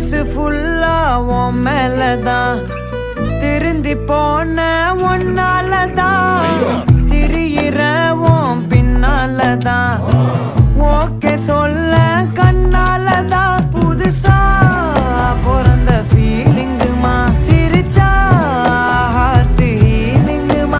மனசு ஃபுல்லா உன் மேலதான் திருந்தி போன ஒன்னாலதான் திரியிற உன் பின்னாலதான் ஓகே சொல்ல கண்ணாலதான்